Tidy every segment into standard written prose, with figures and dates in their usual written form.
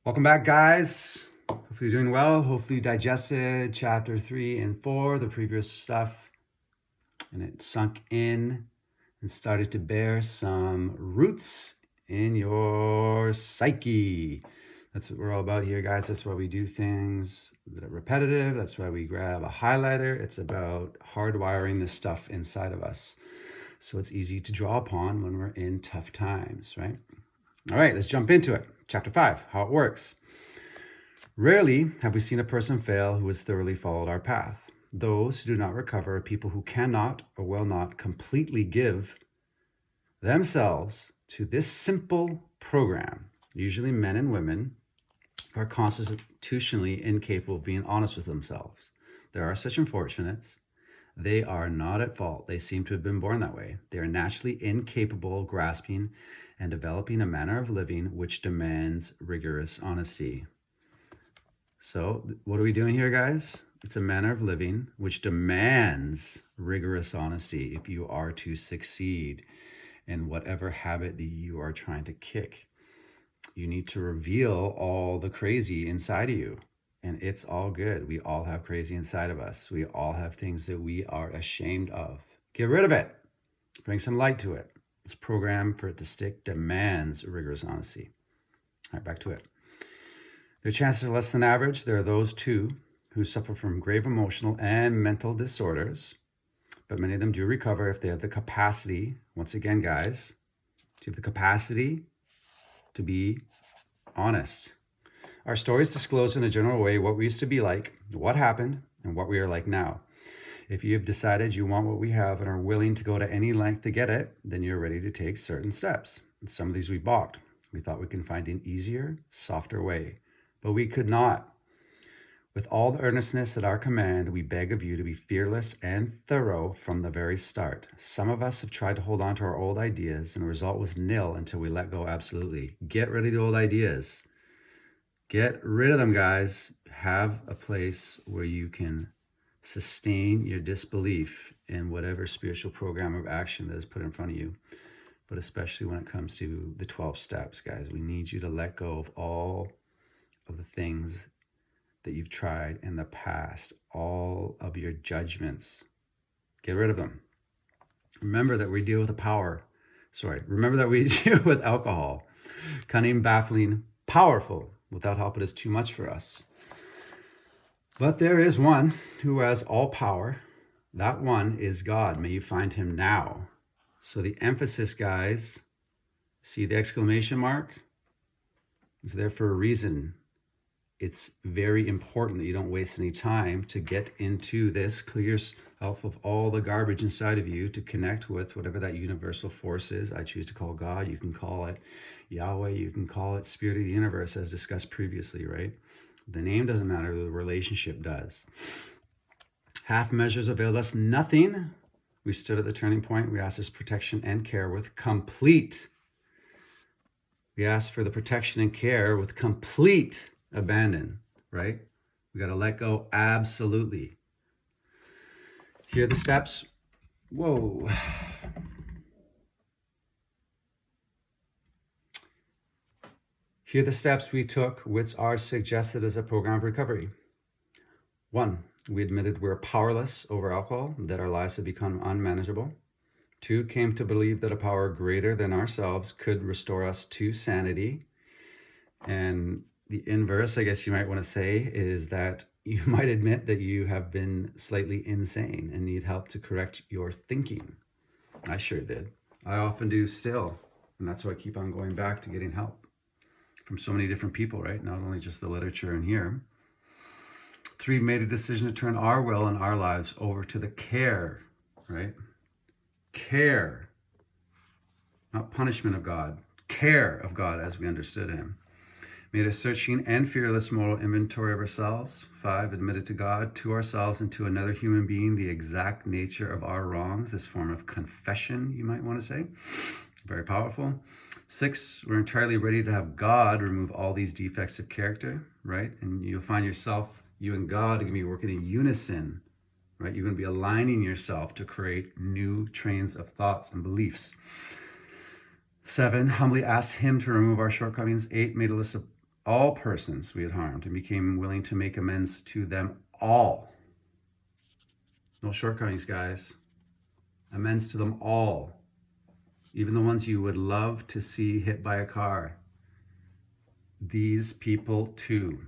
Welcome back, guys. Hopefully you're doing well. Hopefully you digested chapter 3 and 4, the previous stuff, and it sunk in and started to bear some roots in your psyche. That's what we're all about here, guys. That's why we do things that are repetitive. That's why we grab a highlighter. It's about hardwiring this stuff inside of us so it's easy to draw upon when we're in tough times, right? All right, let's jump into it. Chapter 5, how it works. Rarely have we seen a person fail who has thoroughly followed our path. Those who do not recover are people who cannot or will not completely give themselves to this simple program, usually men and women who are constitutionally incapable of being honest with themselves. There are such unfortunates. They are not at fault. They seem to have been born that way. They are naturally incapable of grasping and developing a manner of living which demands rigorous honesty. So what are we doing here, guys? It's a manner of living which demands rigorous honesty if you are to succeed in whatever habit that you are trying to kick. You need to reveal all the crazy inside of you. And it's all good. We all have crazy inside of us. We all have things that we are ashamed of. Get rid of it. Bring some light to it. This program for it to stick demands rigorous honesty. All right, back to it. Their chances are less than average. There are those too who suffer from grave emotional and mental disorders, but many of them do recover if they have the capacity, once again, guys, to have the capacity to be honest. Our stories disclose in a general way what we used to be like, what happened, and what we are like now. If you have decided you want what we have and are willing to go to any length to get it, then you're ready to take certain steps. And some of these we balked. We thought we can find an easier, softer way, but we could not. With all the earnestness at our command, we beg of you to be fearless and thorough from the very start. Some of us have tried to hold on to our old ideas, and the result was nil until we let go absolutely. Get rid of the old ideas. Get rid of them, guys. Have a place where you can sustain your disbelief in whatever spiritual program of action that is put in front of you. But especially when it comes to the 12 steps, guys, we need you to let go of all of the things that you've tried in the past, all of your judgments. Get rid of them. Remember that we deal with remember that we deal with alcohol. Cunning, baffling, powerful. Without help, it is too much for us. But there is one who has all power. That one is God. May you find him now. So the emphasis, guys, see the exclamation mark? It's there for a reason. It's very important that you don't waste any time to get into this, clear yourself of all the garbage inside of you to connect with whatever that universal force is. I choose to call God. You can call it Yahweh. You can call it Spirit of the Universe, as discussed previously, right? The name doesn't matter. The relationship does. Half measures availed us nothing. We stood at the turning point. We asked his protection and care with complete. We asked for the protection and care with complete abandon, right? We got to let go absolutely. Here are the steps. Whoa. Here are the steps we took, which are suggested as a program of recovery. 1, we admitted we're powerless over alcohol, that our lives had become unmanageable. 2, came to believe that a power greater than ourselves could restore us to sanity. And the inverse, I guess you might want to say, is that you might admit that you have been slightly insane and need help to correct your thinking. I sure did. I often do still. And that's why I keep on going back to getting help from so many different people, right? Not only just the literature in here. 3, made a decision to turn our will and our lives over to the care, right? Care, not punishment of God, care of God as we understood him. Made a searching and fearless moral inventory of ourselves. 5, admitted to God, to ourselves, and to another human being the exact nature of our wrongs. This form of confession, you might want to say. Very powerful. 6, we're entirely ready to have God remove all these defects of character, right? And you'll find yourself, you and God are going to be working in unison, right? You're going to be aligning yourself to create new trains of thoughts and beliefs. 7, humbly asked him to remove our shortcomings. 8, made a list of all persons we had harmed and became willing to make amends to them all. No shortcomings, guys. Amends to them all. Even the ones you would love to see hit by a car. These people too.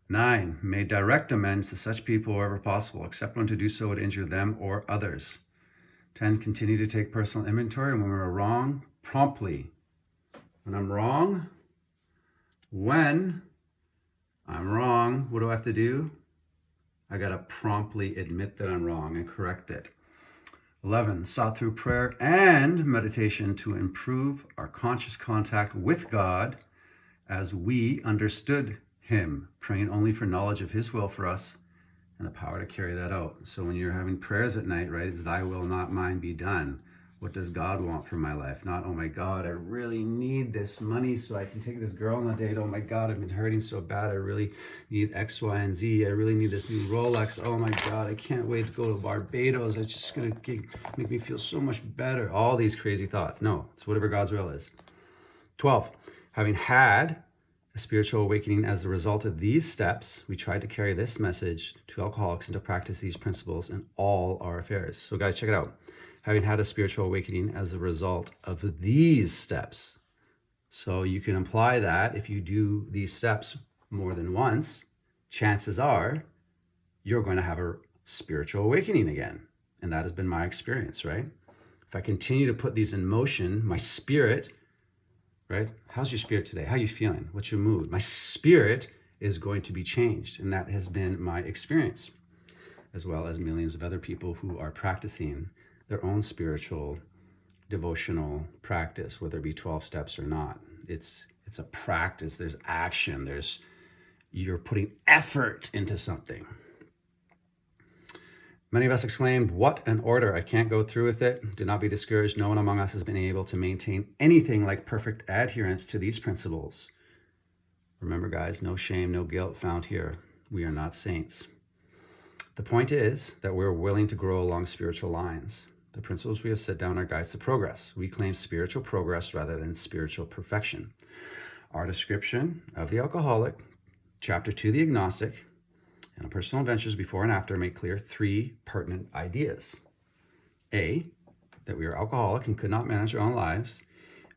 9, made direct amends to such people wherever possible, except when to do so would injure them or others. 10, continue to take personal inventory when we're wrong, promptly. When I'm wrong, what do I have to do? I got to promptly admit that I'm wrong and correct it. 11, sought through prayer and meditation to improve our conscious contact with God as we understood Him, praying only for knowledge of His will for us and the power to carry that out. So when you're having prayers at night, right, it's thy will, not mine, be done. What does God want for my life? Not, oh my God, I really need this money so I can take this girl on a date. Oh my God, I've been hurting so bad. I really need X, Y, and Z. I really need this new Rolex. Oh my God, I can't wait to go to Barbados. It's just going to make me feel so much better. All these crazy thoughts. No, it's whatever God's will is. 12, having had a spiritual awakening as a result of these steps, we tried to carry this message to alcoholics and to practice these principles in all our affairs. So guys, check it out. Having had a spiritual awakening as a result of these steps. So you can imply that if you do these steps more than once, chances are you're going to have a spiritual awakening again. And that has been my experience, right? If I continue to put these in motion, my spirit, right? How's your spirit today? How are you feeling? What's your mood? My spirit is going to be changed. And that has been my experience, as well as millions of other people who are practicing their own spiritual devotional practice, whether it be 12 steps or not. It's a practice. There's action. You're putting effort into something. Many of us exclaimed, "What an order! I can't go through with it." Do not be discouraged. No one among us has been able to maintain anything like perfect adherence to these principles. Remember, guys, no shame, no guilt found here. We are not saints. The point is that we're willing to grow along spiritual lines. The principles we have set down are guides to progress. We claim spiritual progress rather than spiritual perfection. Our description of the alcoholic, chapter 2, the agnostic, and our personal adventures before and after make clear 3 pertinent ideas. A, that we are alcoholic and could not manage our own lives.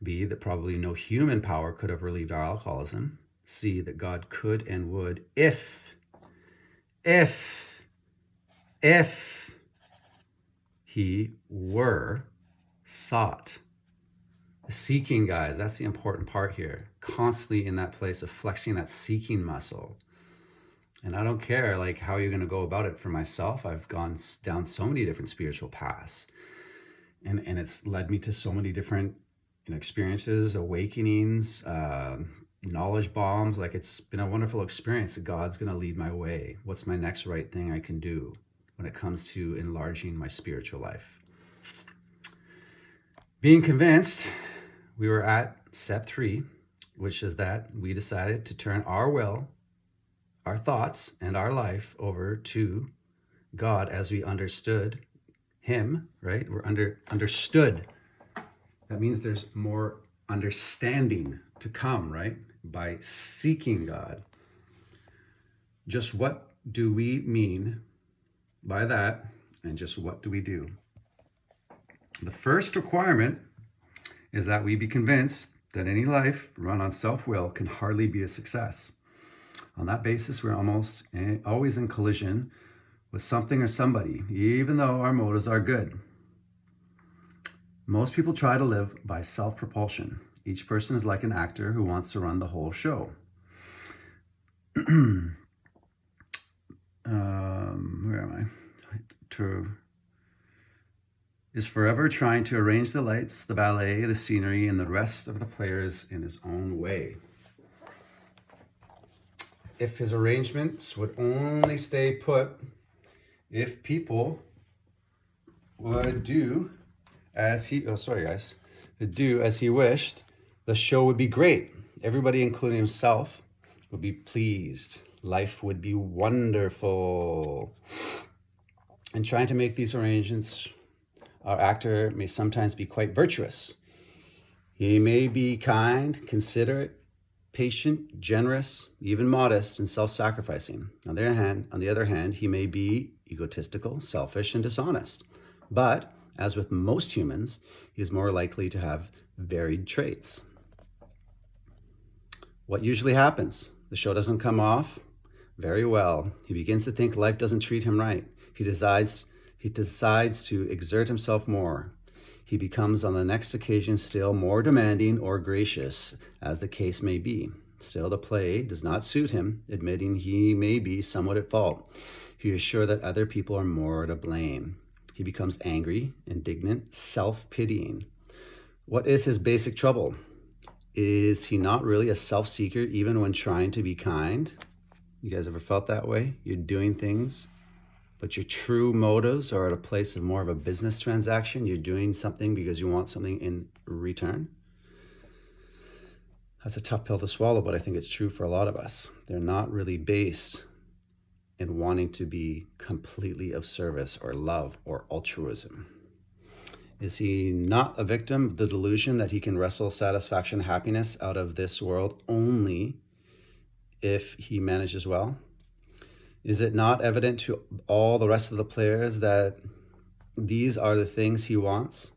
B, that probably no human power could have relieved our alcoholism. C, that God could and would if He were sought. Seeking, guys, that's the important part here. Constantly in that place of flexing that seeking muscle. And I don't care like how you're going to go about it. For myself, I've gone down so many different spiritual paths. And it's led me to so many different experiences, awakenings, knowledge bombs. Like, it's been a wonderful experience. God's going to lead my way. What's my next right thing I can do when it comes to enlarging my spiritual life? Being convinced, we were at step 3, which is that we decided to turn our will, our thoughts, and our life over to God as we understood Him, right? We're understood. That means there's more understanding to come, right? By seeking God. Just what do we mean by that? And just what do we do? The first requirement is that we be convinced that any life run on self-will can hardly be a success. On that basis, we're almost always in collision with something or somebody, even though our motives are good. Most people try to live by self-propulsion. Each person is like an actor who wants to run the whole show. Where am I? Is forever trying to arrange the lights, the ballet, the scenery, and the rest of the players in his own way. If his arrangements would only stay put, if people would do as he wished, the show would be great. Everybody, including himself, would be pleased. Life would be wonderful. And trying to make these arrangements, our actor may sometimes be quite virtuous. He may be kind, considerate, patient, generous, even modest, and self-sacrificing. On the other hand, he may be egotistical, selfish, and dishonest. But as with most humans, he is more likely to have varied traits. What usually happens? The show doesn't come off very well. He begins to think life doesn't treat him right. He decides to exert himself more. He becomes on the next occasion still more demanding or gracious, as the case may be. Still, the play does not suit him, admitting he may be somewhat at fault. He is sure that other people are more to blame. He becomes angry, indignant, self-pitying. What is his basic trouble? Is he not really a self-seeker even when trying to be kind? You guys ever felt that way? You're doing things, but your true motives are at a place of more of a business transaction. You're doing something because you want something in return. That's a tough pill to swallow, but I think it's true for a lot of us. They're not really based in wanting to be completely of service or love or altruism. Is he not a victim of the delusion that he can wrestle satisfaction, happiness out of this world only if he manages well? Is it not evident to all the rest of the players that these are the things he wants?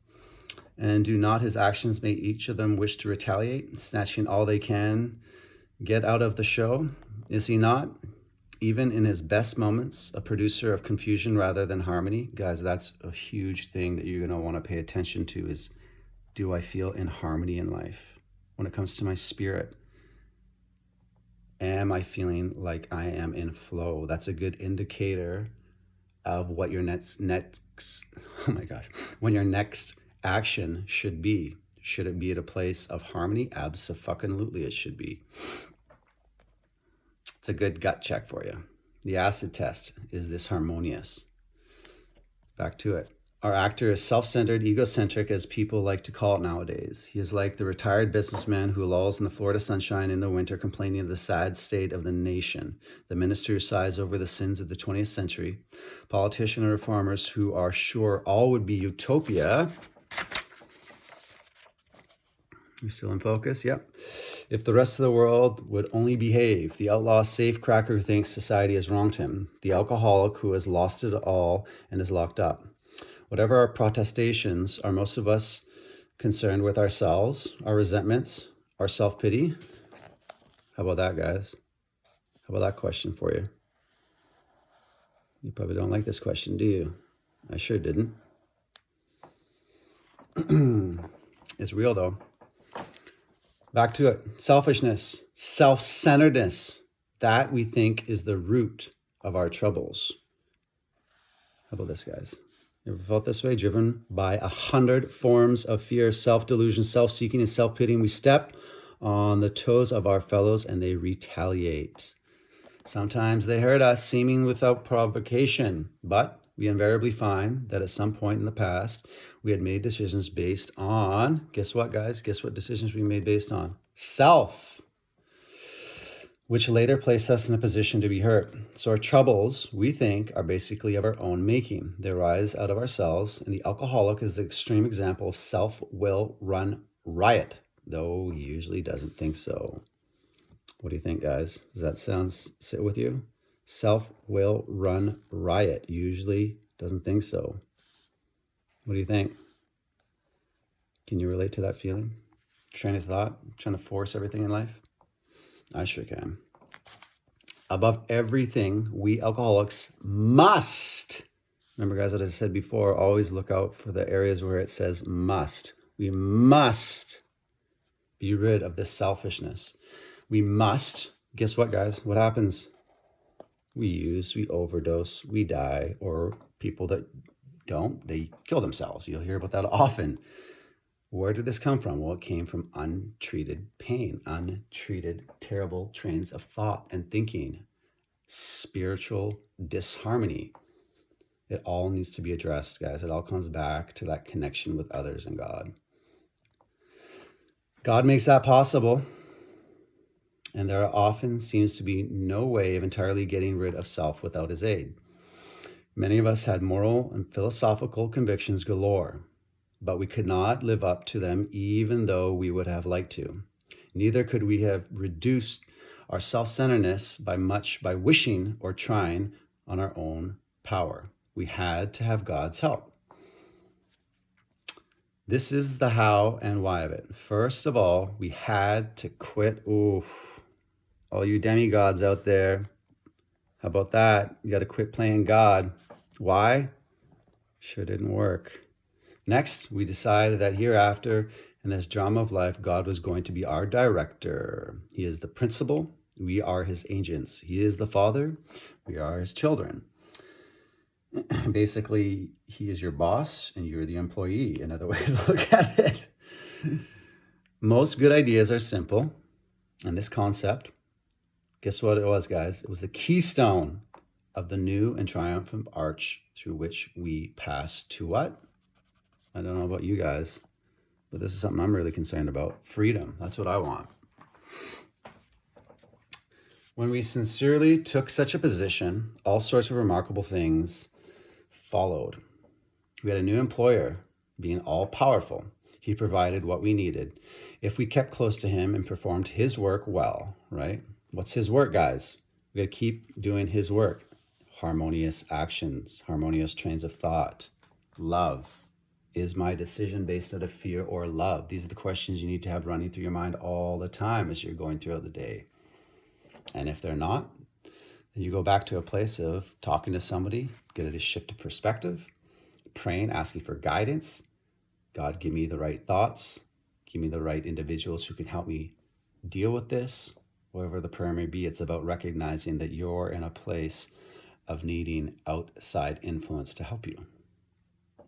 And do not his actions make each of them wish to retaliate, snatching all they can get out of the show? Is he not, even in his best moments, a producer of confusion rather than harmony? Guys, that's a huge thing that you're going to want to pay attention to is, do I feel in harmony in life? When it comes to my spirit, am I feeling like I am in flow? That's a good indicator of what your next when your next action should be. Should it be at a place of harmony? Abso-fucking-lutely it should be. It's a good gut check for you. The acid test. Is this harmonious? Back to it. Our actor is self-centered, egocentric, as people like to call it nowadays. He is like the retired businessman who lolls in the Florida sunshine in the winter, complaining of the sad state of the nation. The minister who sighs over the sins of the 20th century. Politicians and reformers who are sure all would be utopia. You still in focus? Yep. If the rest of the world would only behave. The outlaw safecracker who thinks society has wronged him. The alcoholic who has lost it all and is locked up. Whatever our protestations, are most of us concerned with ourselves, our resentments, our self-pity? How about that, guys? How about that question for you? You probably don't like this question, do you? I sure didn't. It's real, though. Back to it. Selfishness, self-centeredness. That we think is the root of our troubles. How about this, guys? You ever felt this way? Driven by 100 forms of fear, self-delusion, self-seeking, and self-pitying. We step on the toes of our fellows and they retaliate. Sometimes they hurt us, seeming without provocation, but we invariably find that at some point in the past, we had made decisions based on, guess what, guys? Guess what decisions we made based on? Self, which later placed us in a position to be hurt. So our troubles, we think, are basically of our own making. They arise out of ourselves, and the alcoholic is the extreme example of self-will run riot, though he usually doesn't think so. What do you think, guys? Does that sit with you? Self-will run riot, usually doesn't think so. What do you think? Can you relate to that feeling? Train of thought, trying to force everything in life? I sure can. Above everything, we alcoholics must, remember guys, that I said before, always look out for the areas where it says must. We must be rid of this selfishness. We must, guess what, guys? What happens? We overdose, we die, or people that don't, they kill themselves. You'll hear about that often. Where did this come from? Well, it came from untreated pain, untreated terrible trains of thought and thinking, spiritual disharmony. It all needs to be addressed, guys. It all comes back to that connection with others and God. God makes that possible. And there often seems to be no way of entirely getting rid of self without his aid. Many of us had moral and philosophical convictions galore, but we could not live up to them even though we would have liked to. Neither could we have reduced our self-centeredness by much by wishing or trying on our own power. We had to have God's help. This is the how and why of it. First of all, we had to quit. Oof. All you demigods out there, how about that? You got to quit playing God. Why? Sure didn't work. Next, we decided that hereafter, in this drama of life, God was going to be our director. He is the principal. We are his agents. He is the father. We are his children. Basically, he is your boss and you're the employee. Another way to look at it. Most good ideas are simple. And this concept, guess what it was, guys? It was the keystone of the new and triumphant arch through which we pass to what? I don't know about you guys, but this is something I'm really concerned about. Freedom. That's what I want. When we sincerely took such a position, all sorts of remarkable things followed. We had a new employer, being all-powerful. He provided what we needed. If we kept close to him and performed his work well, right? What's his work, guys? We got to keep doing his work. Harmonious actions, harmonious trains of thought, love. Is my decision based out of fear or love? These are the questions you need to have running through your mind all the time as you're going throughout the day. And if they're not, then you go back to a place of talking to somebody, get a shift of perspective, praying, asking for guidance. God, give me the right thoughts. Give me the right individuals who can help me deal with this. Whatever the prayer may be, it's about recognizing that you're in a place of needing outside influence to help you.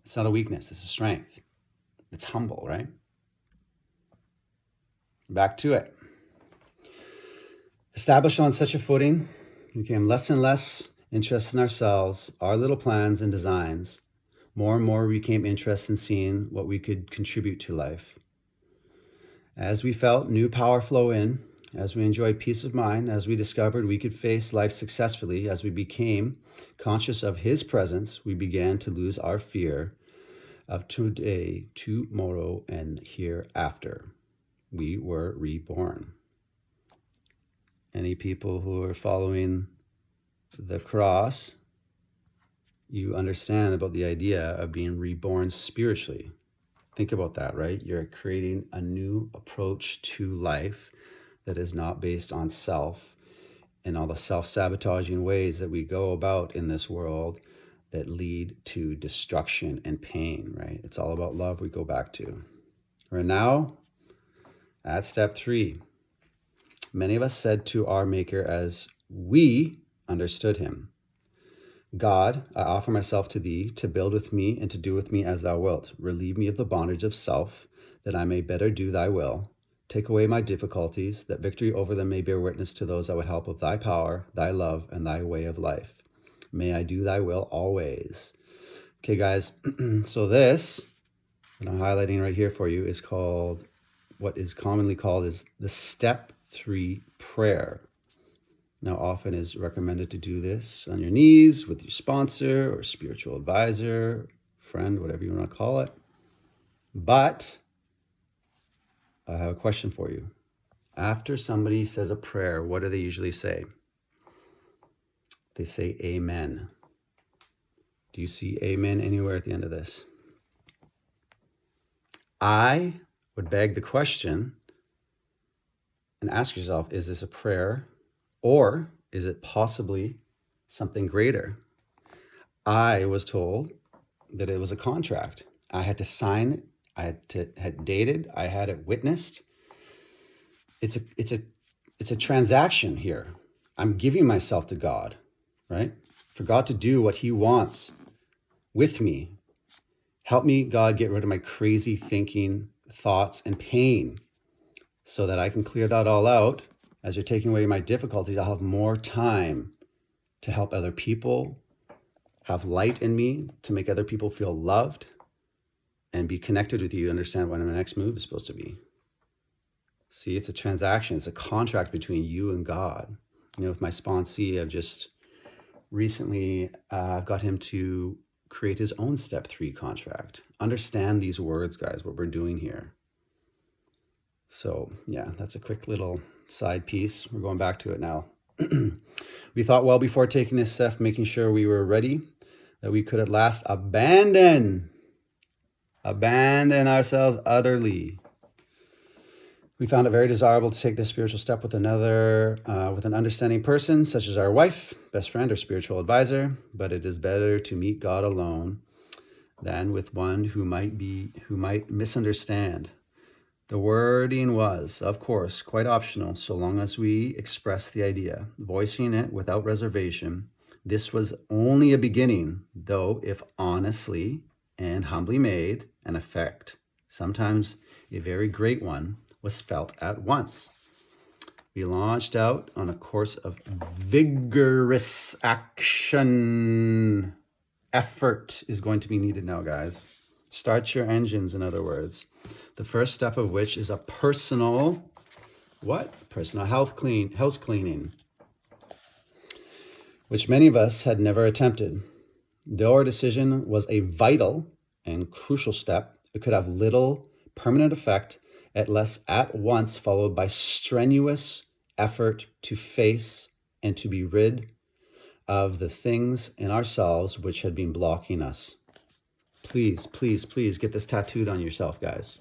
It's not a weakness, it's a strength. It's humble, right? Back to it. Established on such a footing, we became less and less interested in ourselves, our little plans and designs. More and more we became interested in seeing what we could contribute to life. As we felt new power flow in, as we enjoyed peace of mind, as we discovered we could face life successfully, as we became conscious of his presence, we began to lose our fear of today, tomorrow, and hereafter. We were reborn. Any people who are following the cross, you understand about the idea of being reborn spiritually. Think about that, right? You're creating a new approach to life that is not based on self and all the self-sabotaging ways that we go about in this world that lead to destruction and pain, right? It's all about love we go back to. We're now at step 3. Many of us said to our Maker as we understood him, God, I offer myself to thee to build with me and to do with me as thou wilt. Relieve me of the bondage of self, that I may better do thy will. Take away my difficulties, that victory over them may bear witness to those that would help of thy power, thy love, and thy way of life. May I do thy will always. Okay, guys, so this, that I'm highlighting right here for you, is called, what is commonly called is the step 3 prayer. Now, often is recommended to do this on your knees with your sponsor or spiritual advisor, friend, whatever you want to call it. But I have a question for you. After somebody says a prayer, what do they usually say? They say amen. Do you see amen anywhere at the end of this? I would beg the question and ask yourself, is this a prayer or is it possibly something greater? I was told that it was a contract. I had to sign it. I had dated. I had it witnessed. It's a transaction here. I'm giving myself to God, right? For God to do what he wants with me. Help me, God, get rid of my crazy thinking, thoughts, and pain so that I can clear that all out. As you're taking away my difficulties, I'll have more time to help other people, have light in me to make other people feel loved, and be connected with you to understand what my next move is supposed to be. See, it's a transaction. It's a contract between you and God. You know, with my sponsee, I've just recently got him to create his own step 3 contract. Understand these words, guys, what we're doing here. So yeah, that's a quick little side piece. We're going back to it now. We thought well before taking this step, making sure we were ready, that we could at last abandon ourselves utterly. We found it very desirable to take this spiritual step with an understanding person, such as our wife, best friend, or spiritual advisor. But it is better to meet God alone than with one who might misunderstand. The wording was, of course, quite optional, so long as we expressed the idea, voicing it without reservation. This was only a beginning, though, if honestly and humbly made, an effect, sometimes a very great one, was felt at once. We launched out on a course of vigorous action. Effort is going to be needed now, guys. Start your engines, in other words. The first step of which is a personal house cleaning, which many of us had never attempted. Though our decision was a vital and crucial step, it could have little permanent effect unless at once followed by strenuous effort to face and to be rid of the things in ourselves which had been blocking us. Please, please, please get this tattooed on yourself, guys.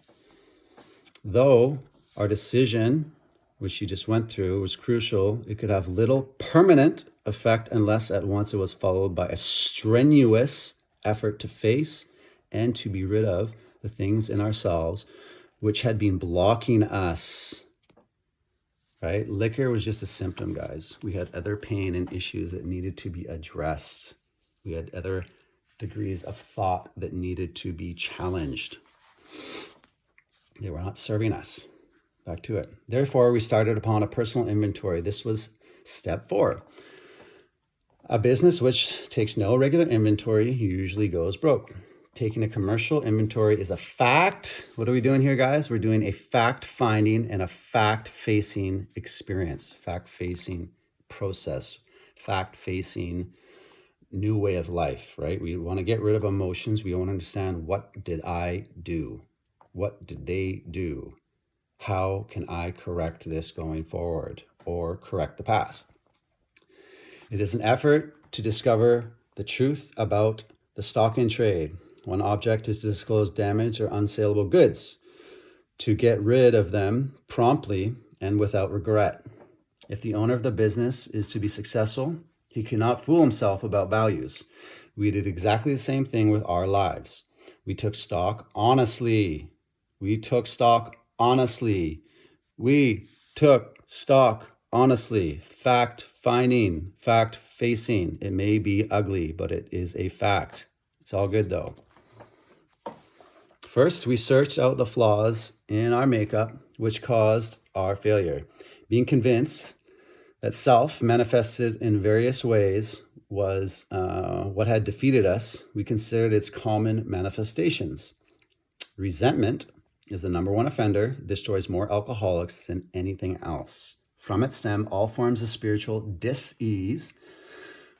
Though our decision, which you just went through, was crucial, it could have little permanent effect unless at once it was followed by a strenuous effort to face and to be rid of the things in ourselves which had been blocking us. Right? Liquor was just a symptom, guys. We had other pain and issues that needed to be addressed. We had other degrees of thought that needed to be challenged. They were not serving us. Back to it. Therefore, we started upon a personal inventory. This was step 4. A business which takes no regular inventory usually goes broke. Taking a commercial inventory is a fact. What are we doing here, guys? We're doing a fact-finding and a fact-facing experience, fact-facing process, fact-facing new way of life, right? We want to get rid of emotions. We want to understand, what did I do? What did they do? How can I correct this going forward or correct the past? It is an effort to discover the truth about the stock in trade. One object is to disclose damaged or unsaleable goods, to get rid of them promptly and without regret. If the owner of the business is to be successful, he cannot fool himself about values. We did exactly the same thing with our lives. We took stock honestly. We took stock honestly. We took stock honestly. Fact finding, fact facing. It may be ugly, but it is a fact. It's all good though. First, we searched out the flaws in our makeup which caused our failure. Being convinced that self manifested in various ways was what had defeated us, we considered its common manifestations. Resentment is the number one offender, destroys more alcoholics than anything else. From it stem all forms of spiritual dis-ease,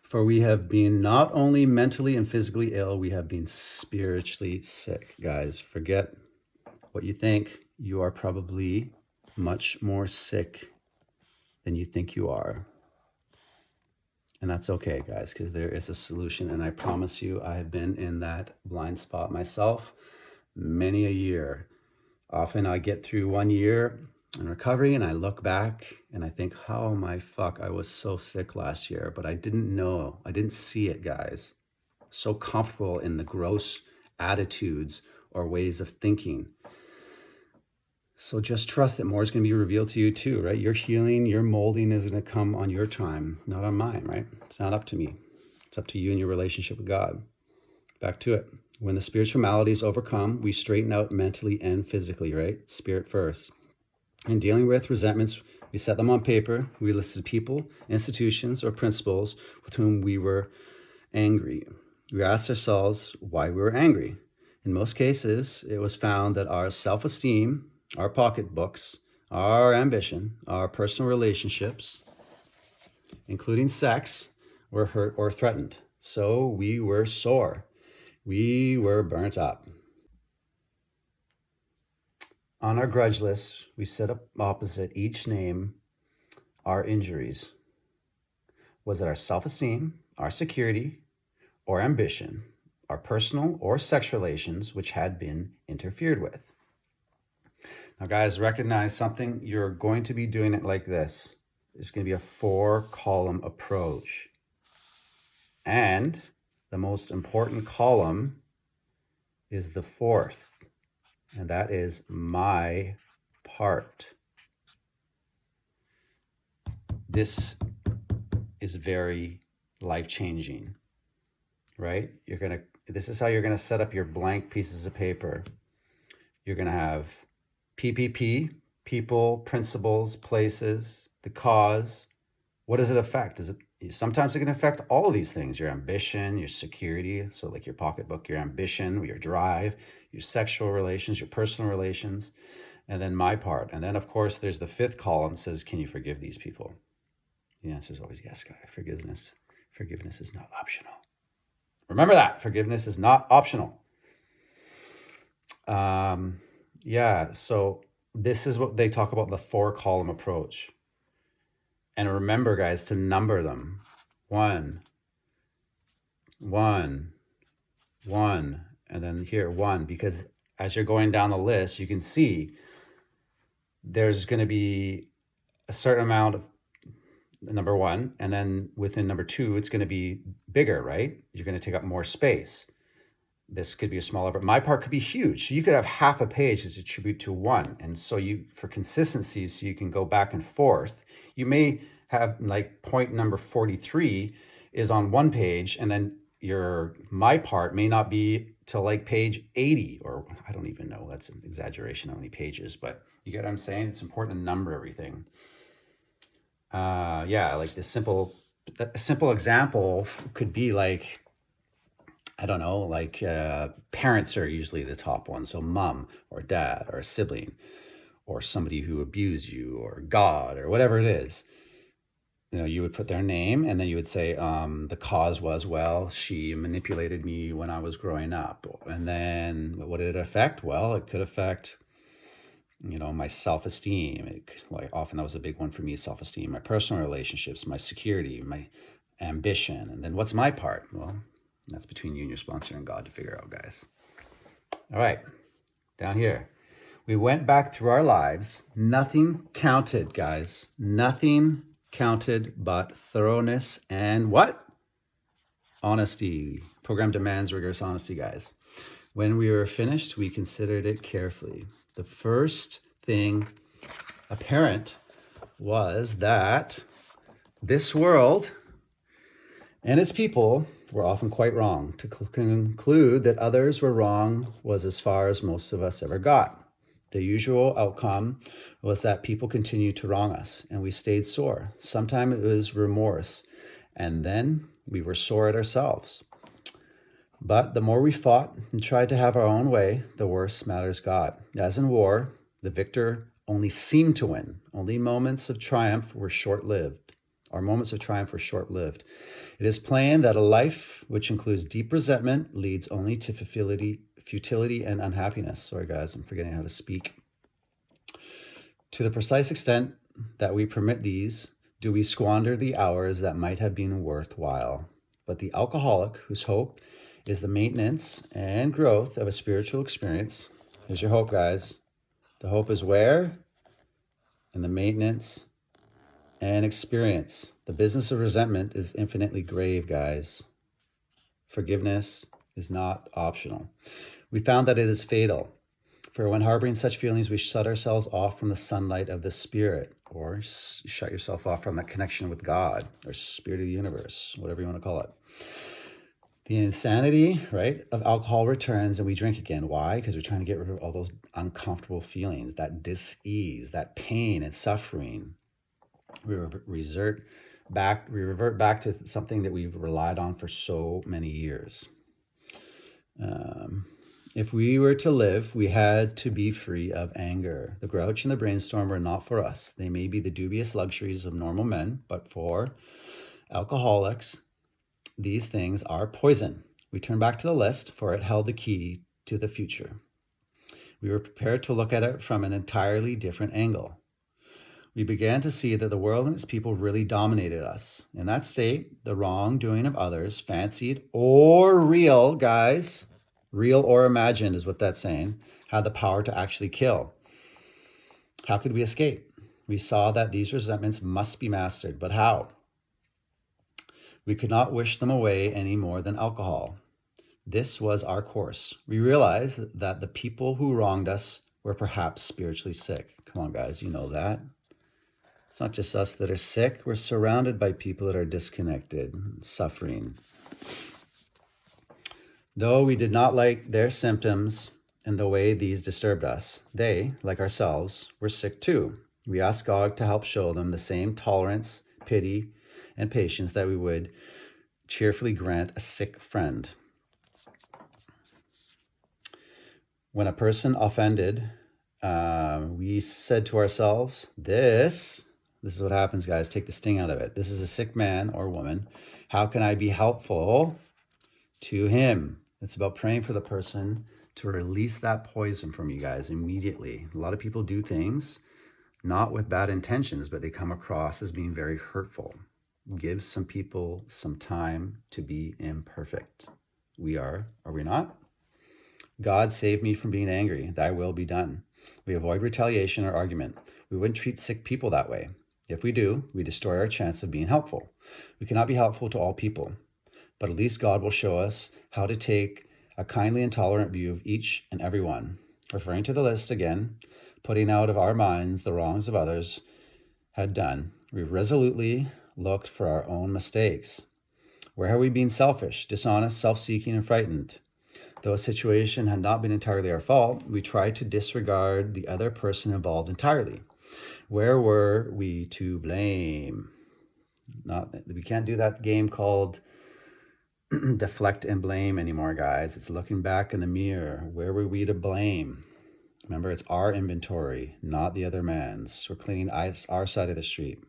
for we have been not only mentally and physically ill, we have been spiritually sick. Guys, forget what you think. You are probably much more sick than you think you are. And that's okay, guys, because there is a solution. And I promise you, I have been in that blind spot myself many a year. Often I get through 1 year in recovery and I look back and I think, how my fuck, I was so sick last year, but I didn't know. I didn't see it, guys. So comfortable in the gross attitudes or ways of thinking. So just trust that more is going to be revealed to you too, right? Your healing, your molding is going to come on your time, not on mine, right? It's not up to me. It's up to you and your relationship with God. Back to it. When the spiritual maladies overcome, we straighten out mentally and physically, right? Spirit first. In dealing with resentments, we set them on paper. We listed people, institutions, or principles with whom we were angry. We asked ourselves why we were angry. In most cases, it was found that our self-esteem, our pocketbooks, our ambition, our personal relationships, including sex, were hurt or threatened. So we were sore. We were burnt up. On our grudge list, we set up opposite each name our injuries. Was it our self-esteem, our security, or ambition, our personal or sex relations which had been interfered with? Now, guys, recognize something. You're going to be doing it like this. It's going to be a 4-column approach. And the most important column is the 4th, and that is my part. This is very life-changing, right? This is how you're going to set up your blank pieces of paper. You're going to have PPP, people, principles, places, the cause. What does it affect? Sometimes it can affect all of these things: your ambition, your security, so like your pocketbook, your ambition, your drive, your sexual relations, your personal relations, and then my part. And then, of course, there's the 5th column, says, can you forgive these people? The answer is always yes, guy. Forgiveness is not optional. Remember that. Forgiveness is not optional. So this is what they talk about, the 4-column approach. And remember, guys, to number them. 1, 1, 1, and then here 1, because as you're going down the list, you can see there's going to be a certain amount of number 1, and then within number 2, it's going to be bigger, right? You're going to take up more space. This could be a smaller, but my part could be huge. So you could have half a page as attribute to 1. And so for consistency, so you can go back and forth, you may have like point number 43 is on 1 page, and then my part may not be till like page 80, or I don't even know. That's an exaggeration how many pages, but you get what I'm saying? It's important to number everything. Like a simple example could be like, I don't know, like parents are usually the top one. So mom or dad or a sibling or somebody who abused you or God or whatever it is. You would put their name, and then you would say the cause was, well, she manipulated me when I was growing up. And then what did it affect? Well, it could affect, my self-esteem. Often that was a big one for me, self-esteem, my personal relationships, my security, my ambition. And then what's my part? Well, that's between you and your sponsor and God to figure out, guys. All right, down here. We went back through our lives. Nothing counted, guys. Nothing counted but thoroughness and what? Honesty. Program demands rigorous honesty, guys. When we were finished, we considered it carefully. The first thing apparent was that this world and its people were often quite wrong. To conclude that others were wrong was as far as most of us ever got. The usual outcome was that people continued to wrong us, and we stayed sore. Sometimes it was remorse, and then we were sore at ourselves. But the more we fought and tried to have our own way, the worse matters got. As in war, the victor only seemed to win. Only moments of triumph were short-lived. Our moments of triumph were short-lived. It is plain that a life which includes deep resentment leads only to futility and unhappiness. Sorry, guys, I'm forgetting how to speak. To the precise extent that we permit these, do we squander the hours that might have been worthwhile. But the alcoholic, whose hope is the maintenance and growth of a spiritual experience. Here's your hope, guys. The hope is where? In the maintenance and experience. The business of resentment is infinitely grave, guys. Forgiveness is not optional. We found that it is fatal. For when harboring such feelings, we shut ourselves off from the sunlight of the spirit, or shut yourself off from that connection with God, or spirit of the universe, whatever you want to call it. The insanity, right, of alcohol returns and we drink again. Why? Because we're trying to get rid of all those uncomfortable feelings, that dis-ease, that pain and suffering. We revert back to something that we've relied on for so many years. If we were to live, we had to be free of anger. The grouch and the brainstorm were not for us. They may be the dubious luxuries of normal men, but for alcoholics, these things are poison. We turn back to the list, for it held the key to the future. We were prepared to look at it from an entirely different angle. We began to see that the world and its people really dominated us. In that state, the wrongdoing of others, fancied or real, guys, real or imagined is what that's saying, had the power to actually kill. How could we escape? We saw that these resentments must be mastered, but how? We could not wish them away any more than alcohol. This was our course. We realized that the people who wronged us were perhaps spiritually sick. Come on, guys, you know that. It's not just us that are sick. We're surrounded by people that are disconnected, suffering. Though we did not like their symptoms and the way these disturbed us, they, like ourselves, were sick too. We asked God to help show them the same tolerance, pity, and patience that we would cheerfully grant a sick friend. When a person offended, we said to ourselves, this is what happens, guys. Take the sting out of it. This is a sick man or woman. How can I be helpful to him? It's about praying for the person to release that poison from you guys immediately. A lot of people do things not with bad intentions, but they come across as being very hurtful. Give some people some time to be imperfect. We are we not? God, save me from being angry. Thy will be done. We avoid retaliation or argument. We wouldn't treat sick people that way. If we do, we destroy our chance of being helpful. We cannot be helpful to all people, but at least God will show us how to take a kindly and tolerant view of each and every one. Referring to the list again, putting out of our minds the wrongs of others had done, we resolutely looked for our own mistakes. Where have we been selfish, dishonest, self-seeking, and frightened? Though a situation had not been entirely our fault, we tried to disregard the other person involved entirely. Where were we to blame? We can't do that game called deflect and blame anymore, guys. It's looking back in the mirror. Where were we to blame? Remember, it's our inventory, not the other man's. We're cleaning our side of the street.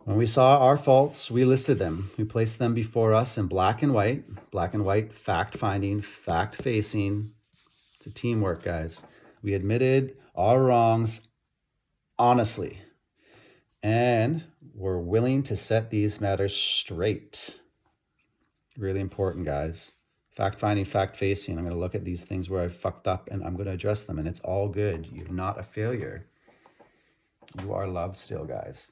When we saw our faults, we listed them. We placed them before us in black and white, fact-finding, fact-facing. It's a teamwork, guys. We admitted our wrongs honestly and were willing to set these matters straight. Really important, guys. Fact-finding, fact-facing. I'm going to look at these things where I fucked up and I'm going to address them, and it's all good. You're not a failure. You are loved still, guys.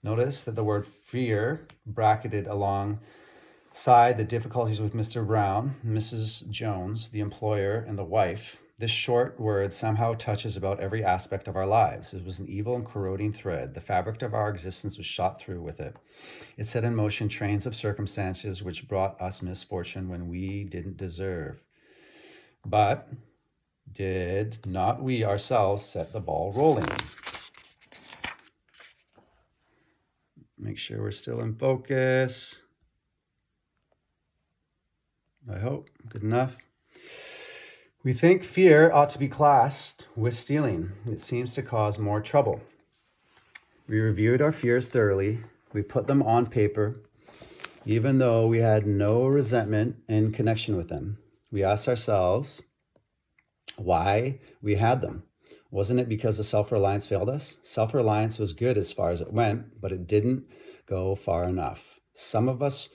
Notice that the word fear bracketed alongside the difficulties with Mr. Brown, Mrs. Jones, the employer, and the wife. This short word somehow touches about every aspect of our lives. It was an evil and corroding thread. The fabric of our existence was shot through with it. It set in motion trains of circumstances which brought us misfortune when we didn't deserve. But did not we ourselves set the ball rolling? Make sure we're still in focus. I hope. Good enough. We think fear ought to be classed with stealing. It seems to cause more trouble. We reviewed our fears thoroughly. We put them on paper, even though we had no resentment in connection with them. We asked ourselves why we had them. Wasn't it because the self-reliance failed us? Self-reliance was good as far as it went, but it didn't go far enough. Some of us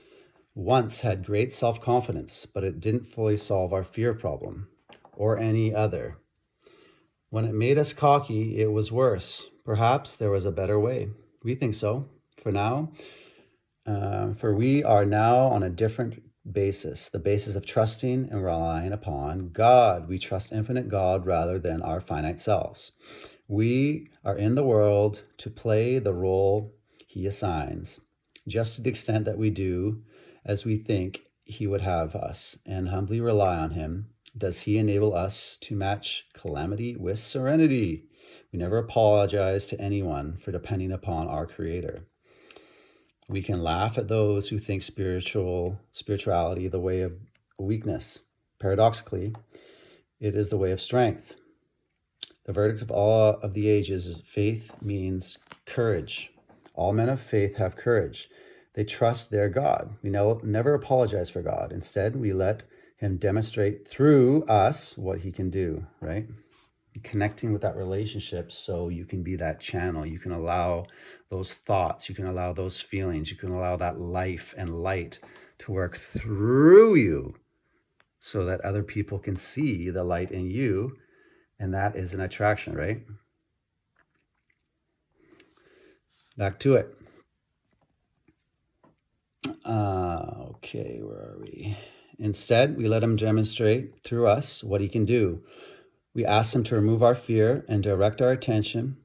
once had great self-confidence, but it didn't fully solve our fear problem or any other. When it made us cocky, it was worse. Perhaps there was a better way. We think so. For we are now on a different basis, the basis of trusting and relying upon God. We trust infinite God rather than our finite selves. We are in the world to play the role He assigns, just to the extent that we do as we think He would have us, and humbly rely on Him. Does He enable us to match calamity with serenity? We never apologize to anyone for depending upon our Creator. We can laugh at those who think spirituality the way of weakness. Paradoxically, it is the way of strength. The verdict of all of the ages is faith means courage. All men of faith have courage. They trust their God. We never apologize for God. Instead, we let him demonstrate through us what he can do, right? Connecting with that relationship so you can be that channel. You can allow those thoughts, you can allow those feelings, you can allow that life and light to work through you so that other people can see the light in you. And that is an attraction, right? Back to it. Okay, where are we? Instead, we let him demonstrate through us what he can do. We asked him to remove our fear and direct our attention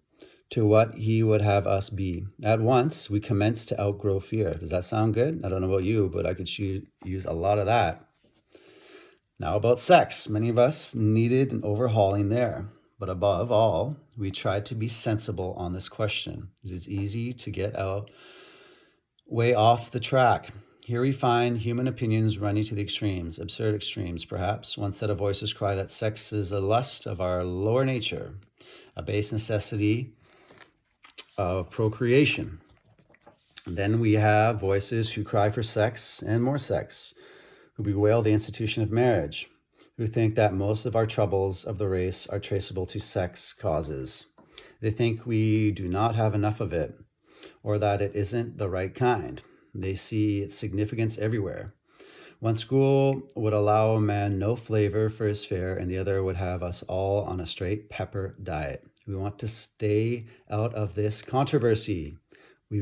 to what he would have us be. At once, we commenced to outgrow fear. Does that sound good? I don't know about you, but I could use a lot of that. Now about sex. Many of us needed an overhauling there. But above all, we tried to be sensible on this question. It is easy to get out way off the track. Here we find human opinions running to the extremes, absurd extremes perhaps. One set of voices cry that sex is a lust of our lower nature, a base necessity of procreation. And then we have voices who cry for sex and more sex, who bewail the institution of marriage, who think that most of our troubles of the race are traceable to sex causes. They think we do not have enough of it, or that it isn't the right kind. They see its significance everywhere. One school would allow a man no flavor for his fare, and the other would have us all on a straight pepper diet. We want to stay out of this controversy. We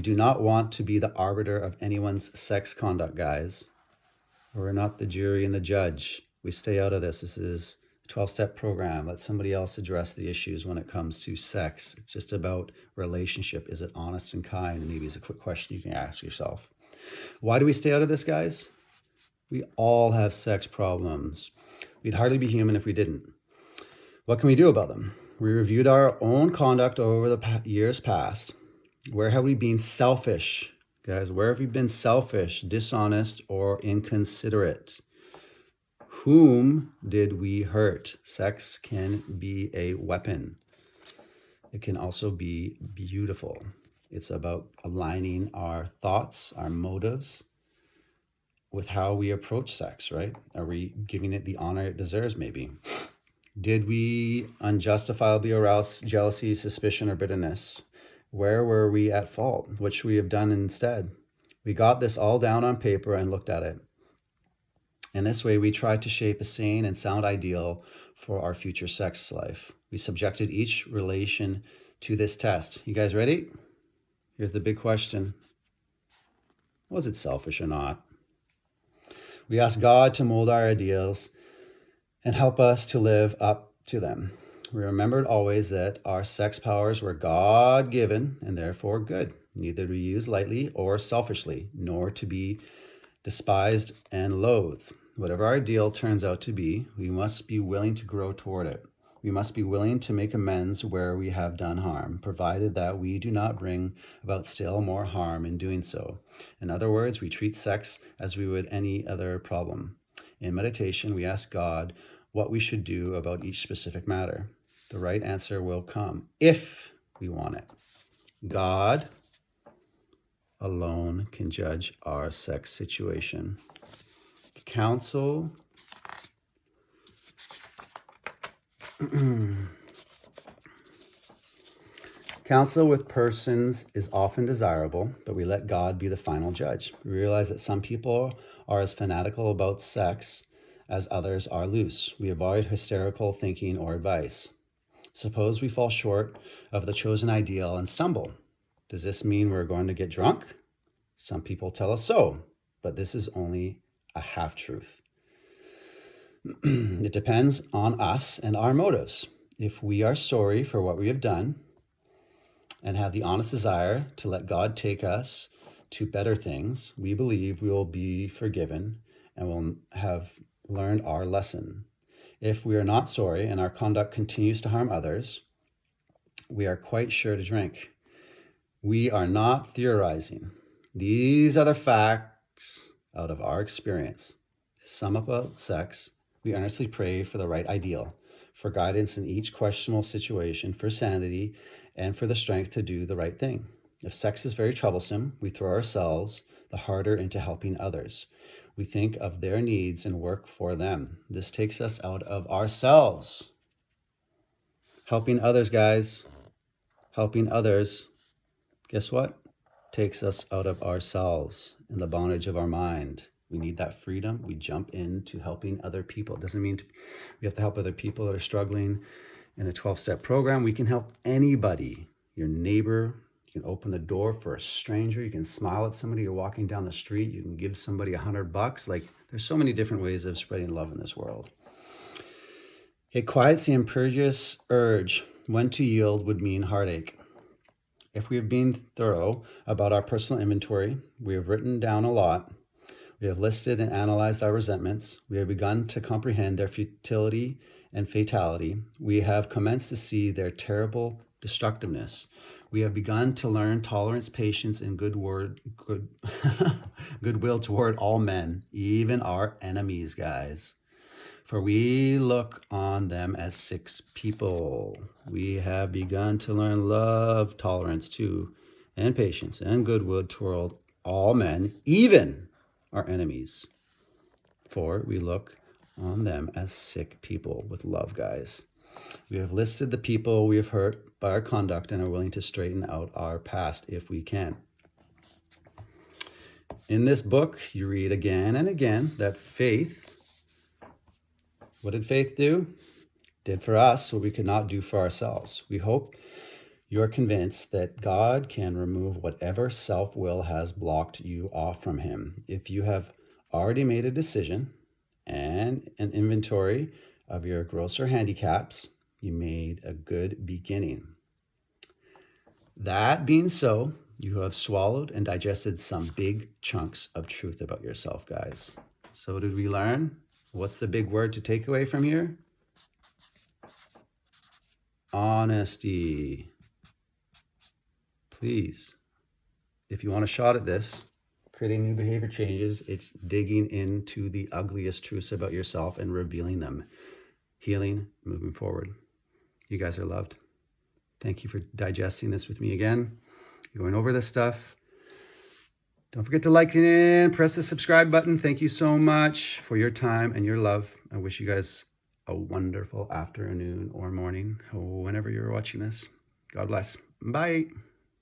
do not want to be the arbiter of anyone's sex conduct, guys. We're not the jury and the judge. We stay out of this. This is a 12-step program. Let somebody else address the issues when it comes to sex. It's just about relationship. Is it honest and kind? And maybe it's a quick question you can ask yourself. Why do we stay out of this, guys? We all have sex problems. We'd hardly be human if we didn't. What can we do about them? We reviewed our own conduct over the years past. Where have we been selfish? Guys, where have we been selfish, dishonest, or inconsiderate? Whom did we hurt? Sex can be a weapon. It can also be beautiful. It's about aligning our thoughts, our motives, with how we approach sex, right? Are we giving it the honor it deserves, maybe? Did we unjustifiably arouse jealousy, suspicion, or bitterness? Where were we at fault? What should we have done instead? We got this all down on paper and looked at it. In this way, we tried to shape a sane and sound ideal for our future sex life. We subjected each relation to this test. You guys ready? Here's the big question. Was it selfish or not? We asked God to mold our ideals and help us to live up to them. We remembered always that our sex powers were God-given and therefore good, neither to be used lightly or selfishly, nor to be despised and loathed. Whatever our ideal turns out to be, we must be willing to grow toward it. We must be willing to make amends where we have done harm, provided that we do not bring about still more harm in doing so. In other words, we treat sex as we would any other problem. In meditation, we ask God what we should do about each specific matter. The right answer will come if we want it. God alone can judge our sex situation. Counsel Counsel with persons is often desirable, but we let God be the final judge. We realize that some people are as fanatical about sex as others are loose. We avoid hysterical thinking or advice. Suppose we fall short of the chosen ideal and stumble. Does this mean we're going to get drunk? Some people tell us so, but this is only a half-truth. It depends on us and our motives. If we are sorry for what we have done and have the honest desire to let God take us to better things, we believe we will be forgiven and will have learned our lesson. If we are not sorry and our conduct continues to harm others, we are quite sure to drink. We are not theorizing. These are the facts out of our experience. To sum up about sex, we earnestly pray for the right ideal, for guidance in each questionable situation, for sanity, and for the strength to do the right thing. If sex is very troublesome, we throw ourselves the harder into helping others. We think of their needs and work for them. This takes us out of ourselves. Helping others, guys, helping others, guess what? Takes us out of ourselves and the bondage of our mind. We need that freedom. We jump into helping other people. It doesn't mean we have to help other people that are struggling in a 12-step program. We can help anybody, your neighbor. You can open the door for a stranger. You can smile at somebody you're walking down the street. You can give somebody $100. Like, there's so many different ways of spreading love in this world. It quiets the imperious urge. When to yield would mean heartache. If we have been thorough about our personal inventory, we have written down a lot. We have listed and analyzed our resentments. We have begun to comprehend their futility and fatality. We have commenced to see their terrible destructiveness. We have begun to learn tolerance, patience, and goodwill toward all men, even our enemies, guys. For we look on them as sick people. We have begun to learn love, tolerance too, and patience, and goodwill toward all men, even our enemies. For we look on them as sick people with love, guys. We have listed the people we have hurt by our conduct and are willing to straighten out our past if we can. In this book, you read again and again that faith, what did faith do? Did for us what we could not do for ourselves. We hope you're convinced that God can remove whatever self-will has blocked you off from him. If you have already made a decision and an inventory of your grosser handicaps, you made a good beginning. That being so, you have swallowed and digested some big chunks of truth about yourself, guys. So did we learn? What's the big word to take away from here? Honesty. Please, if you want a shot at this, creating new behavior changes, it's digging into the ugliest truths about yourself and revealing them. Healing, moving forward. You guys are loved. Thank you for digesting this with me again. Going over this stuff. Don't forget to like and press the subscribe button. Thank you so much for your time and your love. I wish you guys a wonderful afternoon or morning, whenever you're watching this. God bless. Bye.